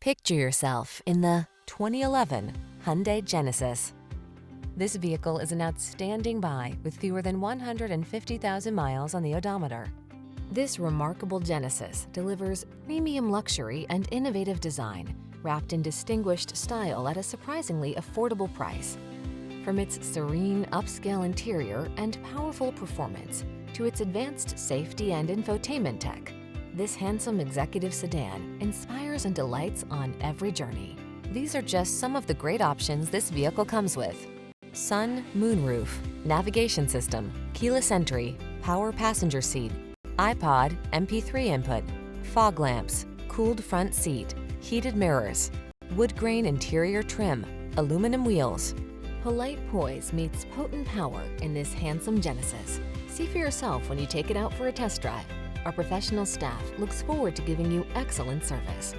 Picture yourself in the 2011 Hyundai Genesis. This vehicle is an outstanding buy with fewer than 150,000 miles on the odometer. This remarkable Genesis delivers premium luxury and innovative design, wrapped in distinguished style at a surprisingly affordable price. From its serene, upscale interior and powerful performance to its advanced safety and infotainment tech, this handsome executive sedan inspires and delights on every journey. These are just some of the great options this vehicle comes with: sun, moonroof, navigation system, keyless entry, power passenger seat, iPod, MP3 input, fog lamps, cooled front seat, heated mirrors, wood grain interior trim, aluminum wheels. Polite poise meets potent power in this handsome Genesis. See for yourself when you take it out for a test drive. Our professional staff looks forward to giving you excellent service.